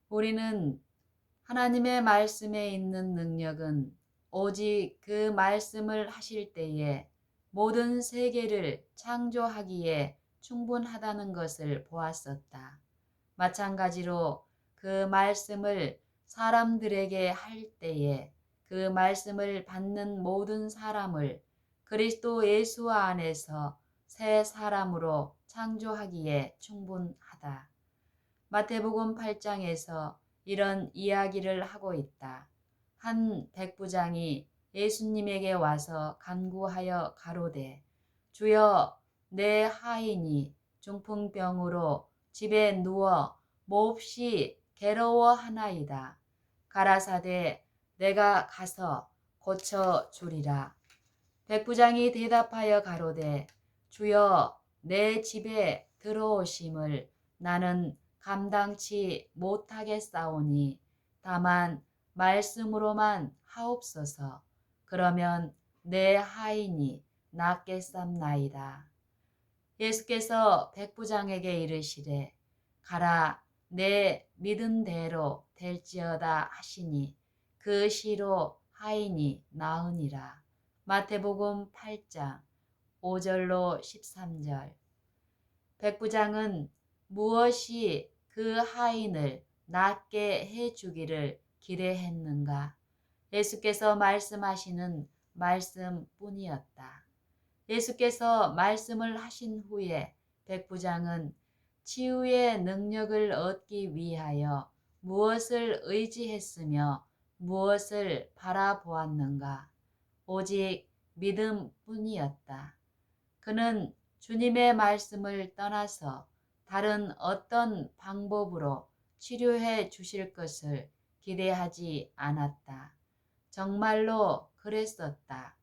우리는 하나님의 말씀에 있는 능력은 오직 그 말씀을 하실 때에 모든 세계를 창조하기에 충분하다는 것을 보았었다. 마찬가지로 그 말씀을 사람들에게 할 때에 그 말씀을 받는 모든 사람을 그리스도 예수 안에서 새 사람으로 창조하기에 충분하다. 마태복음 8장에서 이런 이야기를 하고 있다. 한 백부장이 예수님에게 와서 간구하여 가로되 주여 내 하인이 중풍병으로 집에 누워 몹시 괴로워하나이다. 가라사대 내가 가서 고쳐 주리라. 백부장이 대답하여 가로되 주여 내 집에 들어오심을 나는 감당치 못하겠사오니 다만 말씀으로만 하옵소서. 그러면 내 하인이 낫겠삼나이다. 예수께서 백부장에게 이르시되 가라 내 믿은 대로 될지어다 하시니 그 시로 하인이 나으니라. 마태복음 8장 5절로 13절. 백부장은 무엇이 그 하인을 낫게 해주기를 기대했는가? 예수께서 말씀하시는 말씀뿐이었다. 예수께서 말씀을 하신 후에 백부장은 치유의 능력을 얻기 위하여 무엇을 의지했으며 무엇을 바라보았는가? 오직 믿음뿐이었다. 그는 주님의 말씀을 떠나서 다른 어떤 방법으로 치료해 주실 것을 기대하지 않았다. 정말로 그랬었다.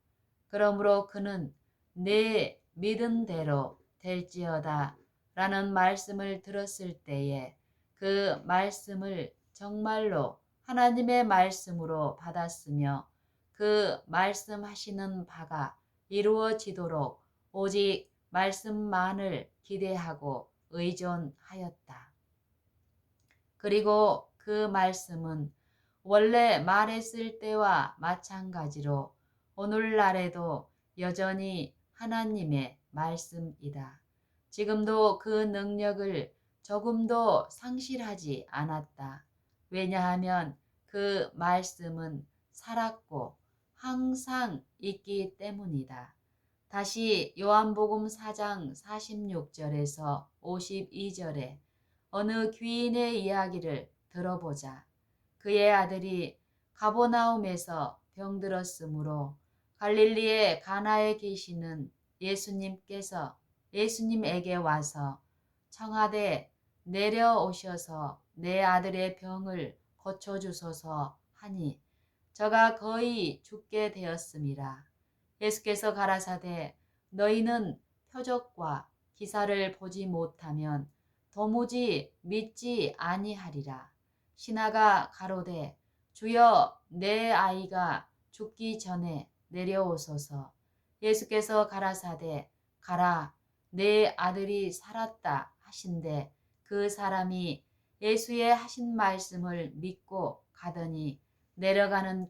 그러므로 그는 내 믿은 대로 될지어다 라는 말씀을 들었을 때에 그 말씀을 정말로 하나님의 말씀으로 받았으며 그 말씀하시는 바가 이루어지도록 오직 말씀만을 기대하고 의존하였다. 그리고 그 말씀은 원래 말했을 때와 마찬가지로 오늘날에도 여전히 하나님의 말씀이다. 지금도 그 능력을 조금도 상실하지 않았다. 왜냐하면 그 말씀은 살았고 항상 있기 때문이다. 다시 요한복음 4장 46절에서 52절에 어느 귀인의 이야기를 들어보자. 그의 아들이 가버나움에서 병들었으므로 갈릴리의 가나에 계시는 예수님에게 와서 청하되 내려오셔서 내 아들의 병을 고쳐주소서 하니 저가 거의 죽게 되었음이라. 예수께서 가라사대 너희는 표적과 기사를 보지 못하면 도무지 믿지 아니하리라. 신하가 가로되 주여 내 아이가 죽기 전에 내려오소서. 예수께서 가라사대 가라 내 아들이 살았다 하신대 그 사람이 예수의 하신 말씀을 믿고 가더니 내려가는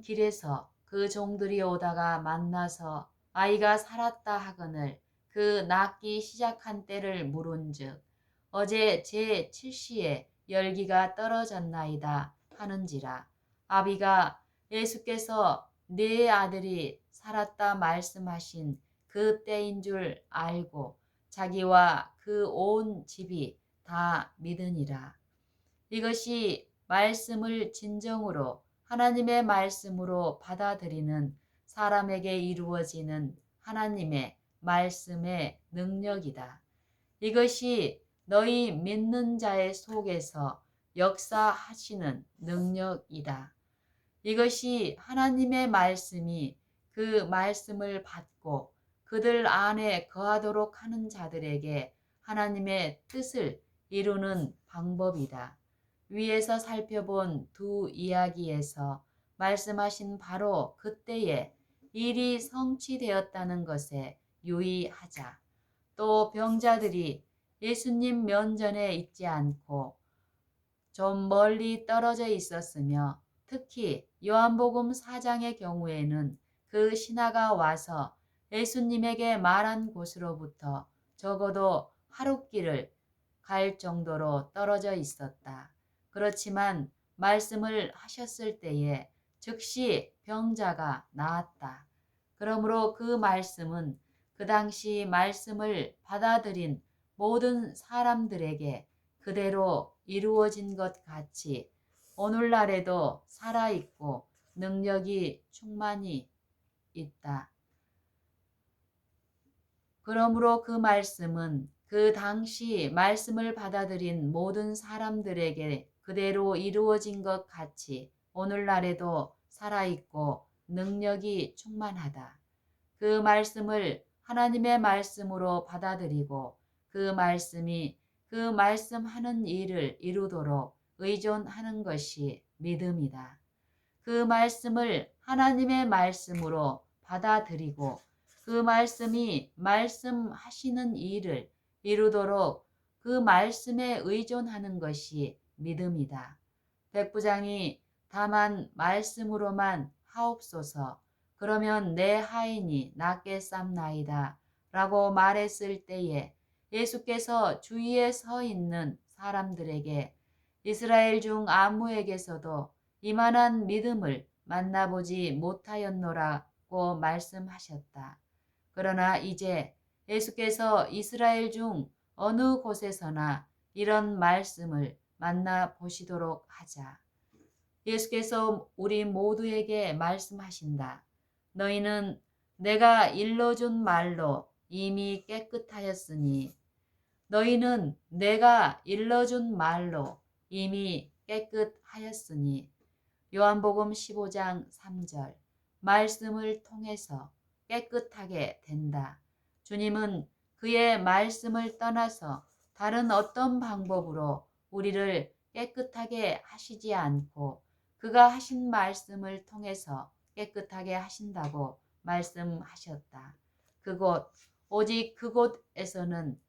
길에서 그 종들이 오다가 만나서 아이가 살았다 하거늘 그 낫기 시작한 때를 물은즉 어제 제7시에 열기가 떨어졌나이다 하는지라. 아비가 예수께서 네 아들이 살았다 말씀하신 그 때인 줄 알고 자기와 그 온 집이 다 믿으니라. 이것이 말씀을 진정으로 하나님의 말씀으로 받아들이는 사람에게 이루어지는 하나님의 말씀의 능력이다. 이것이 너희 믿는 자의 속에서 역사하시는 능력이다. 이것이 하나님의 말씀이 그 말씀을 받고 그들 안에 거하도록 하는 자들에게 하나님의 뜻을 이루는 방법이다. 위에서 살펴본 두 이야기에서 말씀하신 바로 그때에 일이 성취되었다는 것에 유의하자. 또 병자들이 예수님 면전에 있지 않고 좀 멀리 떨어져 있었으며 특히 요한복음 4장의 경우에는 그 신하가 와서 예수님에게 말한 곳으로부터 적어도 하룻길을 갈 정도로 떨어져 있었다. 그렇지만 말씀을 하셨을 때에 즉시 병자가 나았다. 그러므로 그 말씀은 그 당시 말씀을 받아들인 모든 사람들에게 그대로 이루어진 것 같이 오늘날에도 살아있고 능력이 충만히 있다. 그러므로 그 말씀은 그 당시 말씀을 받아들인 모든 사람들에게 그대로 이루어진 것 같이 오늘날에도 살아있고 능력이 충만하다. 그 말씀을 하나님의 말씀으로 받아들이고 그 말씀이 그 말씀하는 일을 이루도록 의존하는 것이 믿음이다. 그 말씀을 하나님의 말씀으로 받아들이고 그 말씀이 말씀하시는 일을 이루도록 그 말씀에 의존하는 것이 믿음이다. 백부장이 다만 말씀으로만 하옵소서 그러면 내 하인이 낫게 쌈나이다 라고 말했을 때에 예수께서 주위에 서 있는 사람들에게 이스라엘 중 아무에게서도 이만한 믿음을 만나보지 못하였노라고 말씀하셨다. 그러나 이제 예수께서 이스라엘 중 어느 곳에서나 이런 말씀을 만나보시도록 하자. 예수께서 우리 모두에게 말씀하신다. 너희는 내가 일러준 말로 이미 깨끗하였으니 너희는 내가 일러준 말로 이미 깨끗하였으니 요한복음 15장 3절 말씀을 통해서 깨끗하게 된다. 주님은 그의 말씀을 떠나서 다른 어떤 방법으로 우리를 깨끗하게 하시지 않고 그가 하신 말씀을 통해서 깨끗하게 하신다고 말씀하셨다. 오직 그곳에서는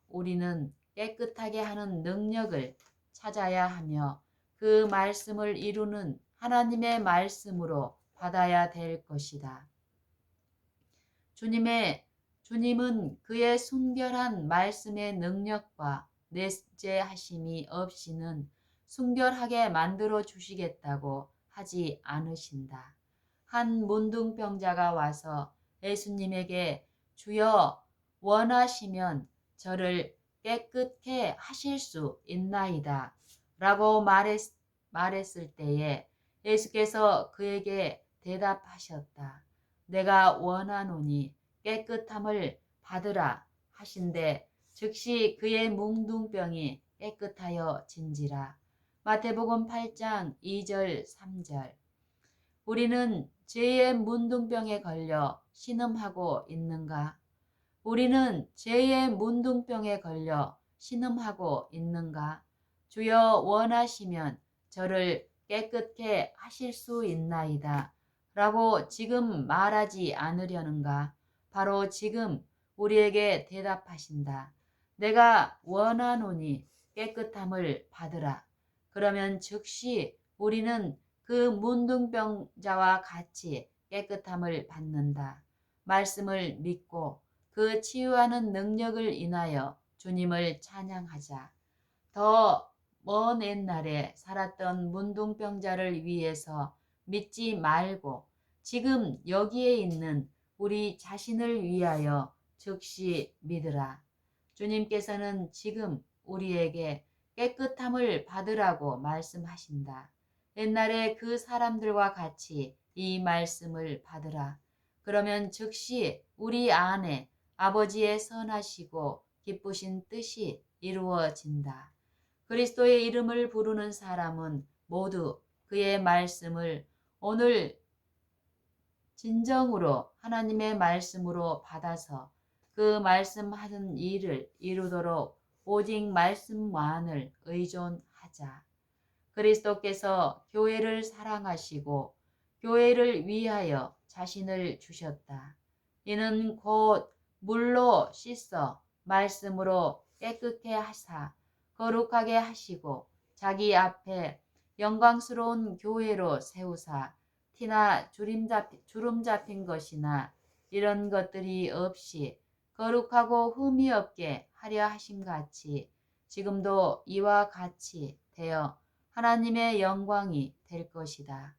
우리는 깨끗하게 하는 능력을 찾아야 하며 그 말씀을 이루는 하나님의 말씀으로 받아야 될 것이다. 주님은 그의 순결한 말씀의 능력과 내재하심이 없이는 순결하게 만들어 주시겠다고 하지 않으신다. 한 문둥병자가 와서 예수님에게 주여 원하시면 저를 깨끗게 하실 수 있나이다 라고 말했을 때에 예수께서 그에게 대답하셨다. 내가 원하노니 깨끗함을 받으라 하신대 즉시 그의 뭉둥병이 깨끗하여 진지라. 마태복음 8장 2절 3절 우리는 죄의 문둥병에 걸려 신음하고 있는가? 우리는 죄의 문둥병에 걸려 신음하고 있는가? 주여 원하시면 저를 깨끗게 하실 수 있나이다. 라고 지금 말하지 않으려는가? 바로 지금 우리에게 대답하신다. 내가 원하노니 깨끗함을 받으라. 그러면 즉시 우리는 그 문둥병자와 같이 깨끗함을 받는다. 말씀을 믿고 그 치유하는 능력을 인하여 주님을 찬양하자. 더 먼 옛날에 살았던 문둥병자를 위해서 믿지 말고 지금 여기에 있는 우리 자신을 위하여 즉시 믿으라. 주님께서는 지금 우리에게 깨끗함을 받으라고 말씀하신다. 옛날에 그 사람들과 같이 이 말씀을 받으라. 그러면 즉시 우리 안에 아버지의 선하시고 기쁘신 뜻이 이루어진다. 그리스도의 이름을 부르는 사람은 모두 그의 말씀을 오늘 진정으로 하나님의 말씀으로 받아서 그 말씀하는 일을 이루도록 오직 말씀만을 의존하자. 그리스도께서 교회를 사랑하시고 교회를 위하여 자신을 주셨다. 이는 곧 물로 씻어 말씀으로 깨끗게 하사 거룩하게 하시고 자기 앞에 영광스러운 교회로 세우사 티나 주름 잡힌 것이나 이런 것들이 없이 거룩하고 흠이 없게 하려 하신 같이 지금도 이와 같이 되어 하나님의 영광이 될 것이다.